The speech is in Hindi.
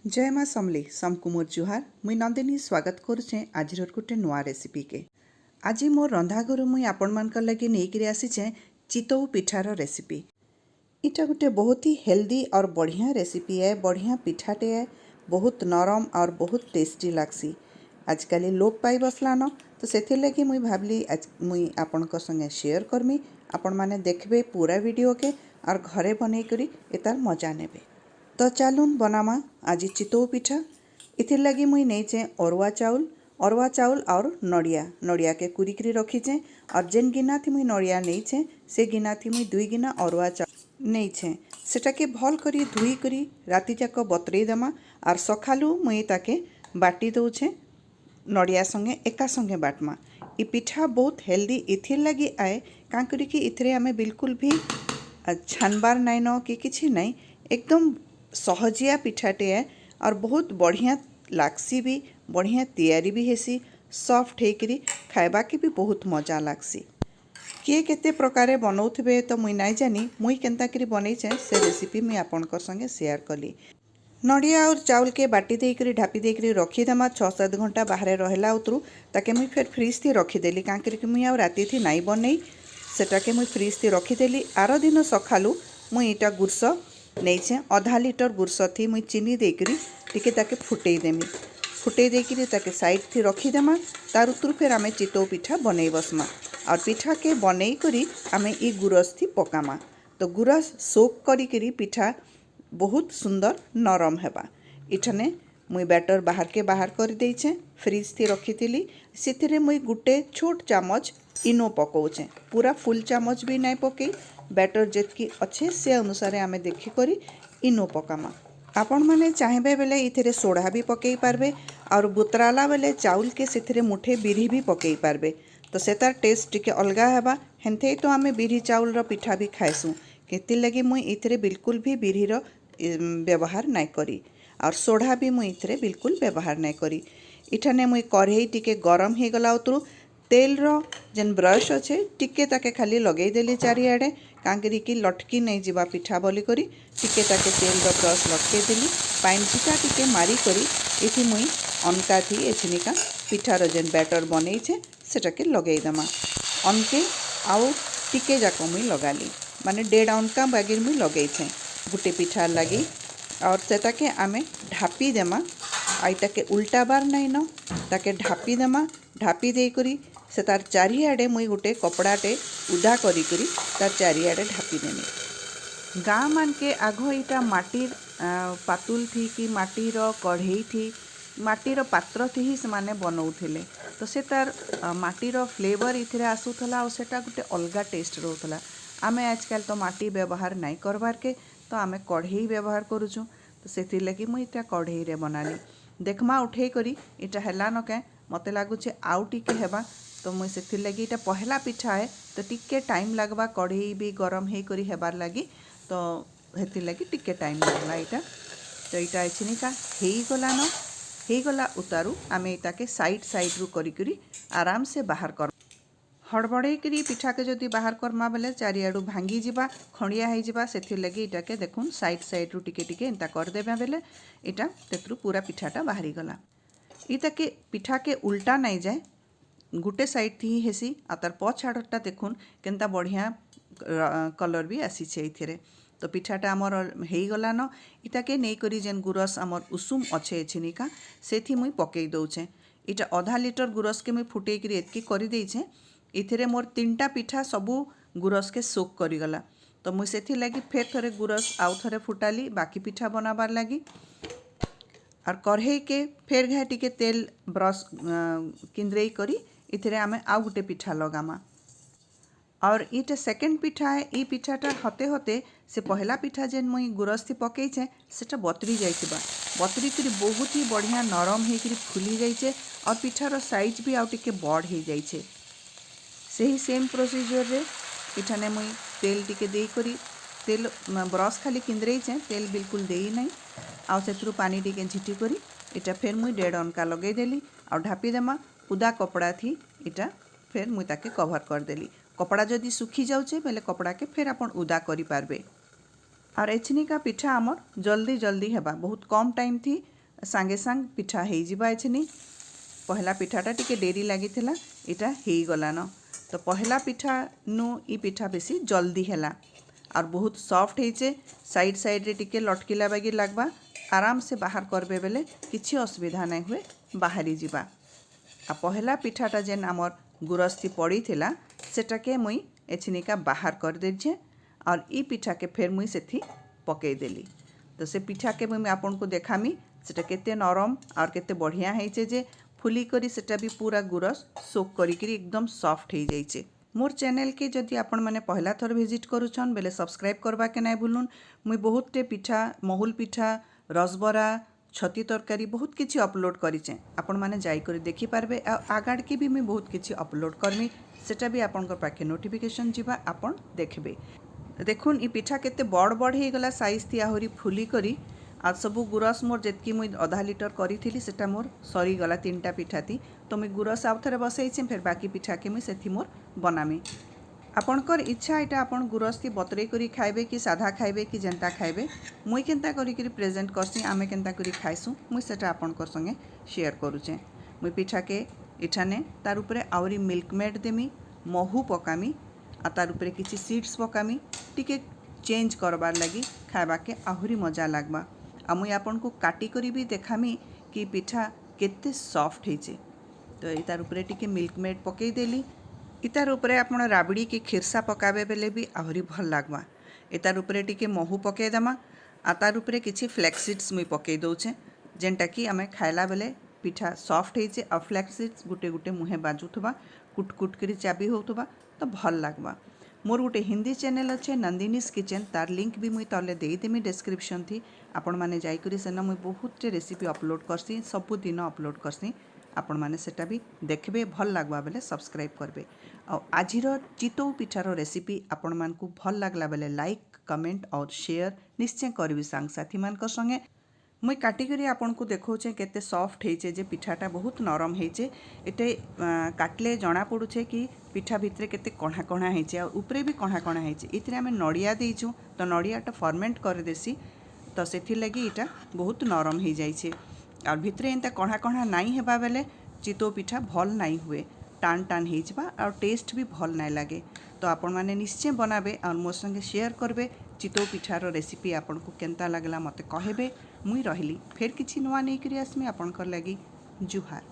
जय माँ समली समकुमुर जुहार मुई नंदिनी स्वागत करुचे आज गोटे नुआ रेसिपी के। आज मो रंधाघर मुई आपण मान लगे नहीं आसीचे चितौ पिठार रेसिपी। इटा गोटे बहुत ही हेल्दी और बढ़िया रेसिपी है, बढ़िया पिठाटे है, बहुत नरम और बहुत टेस्टी लागसी। आजकल लोप पाई बसलान तो से लगी मुई भावली आज मुई आपण संगे शेयर करमी। आपण माने देखबे पूरा वीडियो के और घरे बनै करी एतार मजा नेबे। तो चलून बनामा आज चितौ पिठा। इथिर लगी मुई नहींचे अरुआ चाउल और नड़िया के कुरिकरी रखीचे। और जेन गिना थी मुई नड़िया नहींचे से गिना थी मुई 2 गिना अरुआ चाउल नहींचे। सेटा के भल करी धुई करी राति जाक बतरे देमा और सखालू मुई ताके बाटी दौचे नड़िया संगे एका संगे बाटमा। इ पिठा बहुत हेल्दी इथिर लगी आए काँ करी कि इथिरे आमे बिल्कुल भी छानबार नाइन कि किछि नाई, एकदम सहजिया पिठाटे है और बहुत बढ़िया लागसी भी, बढ़िया तैयारी भी हेसी, सॉफ्ट हेकरी खाइबा के भी बहुत मजा लागसी। किए केते प्रकारे बनाउथिबे तो मुई नाई जानी, मुई केनता करी बनैचे से रेसिपी मुई आपनकर संगे शेयर कली। नड़िया और चाउल के बाटी देकरी ढापी देकरी रखीदेमा 6-7 घंटा बाहर रहला उतरू ताके मुई फिर फ्रिज थी रखीदेली काँ करी मुई आ राति थी नाई बनई सेटाके मुई फ्रिज थी रखीदेली। आर दिन सखालू मुई इटा गुरस नहींचे आधा लीटर गुरस थी मुई चीनी देकरी टिके ताके फुटई देमी। फुटई देकरी ताके साइड थी रखीदेमा। तार उतरू फिर आमे चितौ पिठा बनई बसमा और पिठा के बनई करी आमे ई गुरस थी पकामा। तो गुरस सोक करी पिठा बहुत सुंदर नरम हेबा। इठने मुई बैटर बाहर के बाहर कर देइछे, फ्रिज थी रखी से मुई गुटे छोट चामच इनो पकाउछे, पूरा फुल चामच भी नहीं पकई। बैटर जेतकी अच्छे से अनुसार आमे देखी करी इनो पकामा। आपण माने चाहेबे बेले इथिरे सोडा भी पकई पारबे और बुतराला बेले चाउल के सिथिरे मुठे बिरी भी पकई पारबे। तो से तार टेस्ट टिके अलगा हेबा। हेन्थे तो आमे बिरी चाउल रो पिठा भी खाइसु, केति लगी मुई इथिरे बिल्कुल भी बिरी रो व्यवहार नाई करी और सोडा भी मुई इथिरे बिल्कुल व्यवहार नाई करी। इठाने मुई कढ़ई टिके गरम हो गला उतरू तेल रो जेन ब्रश अच्छे टिके ताके खाली लगे देली चारिआडे काँ करी लटकी नहीं जीवा पिठा बोली करी टिके ताके तेल रो ब्रश लटके देली। पाइन छिटा टिके मारी करी इथि मुई अनका थी एछिनिका पिठार जेन बैटर बनईछे सेटाके लगेई देमा। अनके आउ टिके जाक मुई लगाली माने 1.5 अनका बागिर मुई लगेइछे गुटे पिठार लगी और सेटाके आमे ढापी देमा। आईटाके उल्टा बार नहीं न ताके ढापी देमा। ढापी दे करी से तार चारिआडे मुई गुटे कपड़ाटे उदा करी तार चारिआडे ढापी देमी। गाँ मान के आग इटा माटीर पातुल थी कि माटीर कढ़ई थी माटीर पात्र थी ही से बनाउथिले। तो से तार माटीर फ्लेवर इथिरे आसुथला और सेटा गुटे अलगा टेस्ट रोथला। आमे आजकल तो माटी व्यवहार नहीं करबार के तो आमे कढ़ई व्यवहार करूछु। तो से लगी मुई इटा कढ़ई रे बनाली। देखमा उठे करी इटा हेला न के मते लागुचे आउ टिके हेबा। तो मुई से लगी इटा पहला पिठा है तो टिके टाइम लगवा कढ़ई भी गरम हे करी हेबार लगी। तो हेति लगी टिके टाइम लगला इटा। तो इटा एछिनिका हेई गला न हेई गला उतारू आमे इटाके साइड रु करी आराम से बाहर कर हड़बड़े करी पिठा के जदि बाहर करमा बेले चारिआडू भांगी जिबा खंडिया हो जिबा। सेथिर लगी इटाके देखुन साइड रु टिके टिके एंता कर देबा बेले इटा तेतरु पूरा पिठाटा बाहरी गला। इताके पिठा के उल्टा नहीं जाए गुटे साइड थी हेसी आ तार पछ आड़टा देखुन केनता बढ़िया कलर भी आसीछे इथिरे। तो पिठाटा आमर हेई गला न इटाके नहीं करी जेन गुरस आमर उषुम अच्छे एछिनिका सेथि मुई पकई दउछे। इटा आधा लीटर गुरस के मुई फुटई करी एतकी करी देइछे। इथिरे मोर 3टा पिठा सबू गुरस के सोक करी गला। तो मुई सेथि लगी फेर थरे गुरस आउ थरे फुटाली बाकी पिठा बनाबार लगी और कढ़ई के फेर घाए टिके तेल ब्रश किंद्रेई करी इथिरे आमे आउ गुटे पिठा लगामा। और इटा सेकेंड पिठा है। ई पिठाटा होते होते से पहला पिठा जेन मुई गुरस थी पकईछे सेटा बतरी जाइथिबा। बतरी करी बहुत ही बढ़िया नरम हे करी फुली जाइछे और पिठार साइज भी आउ टिके बड़ हे जाइछे। सही सेम प्रोसीजर रे इठाने मुई तेल टिके देई करी तेल ब्रश खाली किंद्रेइछे तेल बिल्कुल देई नहीं आउ सेथरु पानी टिके झिटी करी इटा फेर मुई 1.5 अनका लगे देली और ढापी देमा। उदा कपड़ा थी इटा फेर मुई ताके कवर कर देली। कपड़ा जदि सुखी जाउछे बेले कपड़ा के फेर आपण उदा करी पारबे। और एछिनिका पिठा आमर जल्दी जल्दी हेबा बहुत कम टाइम थी सांगे सांग पिठा हो जिबा एछिनी पहला पिठाटा टिके डेरी लागिथिला इटा हेई गलान तो पहला पिठा नु ई पिठा बेसी जल्दी हैला और बहुत सॉफ्ट होइचे साइड साइड रे टिके लटकिला बागी लागबा आराम से बाहर करबे बेले किछि असुविधा नहीं हुए बाहरी जिबा आ पहला पिठाटा जेन आमर गुरस्थी पड़ी थिला सेटाके मुई एछिनिका बाहर कर देछे और ई पिठा के फेर मुई सेथि पकई देली तो से पिठा के मुई आपन को देखामी सेटा केते नरम और केते बढ़िया हेइचे जे फुली करी सेटा भी पूरा गुरस सोक करी एकदम सॉफ्ट हो जाइए। मोर चैनल के जदि आपण मैंने पहला थर विजिट करुछन बेले सब्सक्राइब करवा के नहीं भूलुन मुई बहुत टे पिठा महुल पिठा रसबरा छती तरकारी बहुत किछि अपलोड करिचे आपण माने जाई करी देखि पारबे आगाड़ के भी मुई बहुत किछि अपलोड करमी सेटा भी आपनकर पाखे नोटिफिकेशन जीवा आपण देखबे। देखुन ई पिठा केते बड़ बड़ हे गला साइज थी आहुरी फुली करी आज सबू गुरस मोर जेतकी मुई आधा लिटर करी सेटा मोर सरी गला 3टा पिठा थी तो मुई गुरस आउ थरे बसैछे फिर बाकी पिठा के मुई सेथि मोर बनामी आपणकर इच्छा एटा आपण गुरस थी बतरे करी खाइबे कि साधा खाइबे कि जेंता खाइबे मुई केंता करी प्रेजेंट करसी आमे केंता करी खाइसु मुई सेटा आपणकर संगे शेयर करूचे। मुई पिठा के इठाने तार उपरे आउरी मिल्क मेड देमी महू पकामी आ तार उपरे किछि सीड्स पकामी टिके चेंज करबार लगी खाइबा के आहुरी मजा लागबा आ मुई आपन को काटी करी भी देखामी कि पिठा केते सॉफ्ट हेचे तो इतार उपरे टिके मिल्क मेड पकई देली इतार उपरे आपण राबड़ी के खिरसा पकाबे बेले भी आहुरी भल लागबा इतार उपरे टिके महू पकई दमा आ तार उपरे किछि फ्लैक्स सीड्स मुई पकई दउछे जेनटा कि आमे खाइला बेले पिठा सॉफ्ट हेचे आ फ्लैक्स सीड्स गुटे गुटे मुहे बाजुथबा कुट कुट करी चाबी होतबा तो भल लागबा। मोर गोटे हिंदी चैनल अच्छे नंदिनीस किचन तार लिंक भी मुई तले देदेमी डिस्क्रिप्शन थी आपण माने जाई करी सेना मुई बहुत रेसिपी अपलोड करसी सबु दिन अपलोड करसी आपण माने सेटा भी देखबे भल लागबा बेले सब्सक्राइब करबे और आजिर चितौ पिठार रेसिपी आपण मान को भल लागला बेले लाइक कमेंट और शेयर निश्चय करबी सांग साथी मान को संगे मुई काटिकरी आपन को देखौचे केते सॉफ्ट हेचे जे पिठाटा बहुत नरम हेचे एटे काटले जना पड़ुछे कि पिठा भितरे केते कणा कणा हेचे और ऊपरे भी कणा कणा हेचे इतरे आमे नड़िया देइछु तो नड़ियाटा फर्मेंट कर देसी तो सेथि लगी इटा बहुत नरम हो जाइछे और भितरे एंता कणा कणा नाई हेबा बेले चितौ पिठा भल नाई हुए टान टान हो जावा और टेस्ट भी भल नाई लगे तो आपण माने निश्चय बनाबे और मोर संगे शेयर करबे चितौ पिठार रेसिपी आपन को केंता लागला मते कहबे मुई रहिली फेर किछि नवा नै करी आसमी आपनकर लगी जुहार।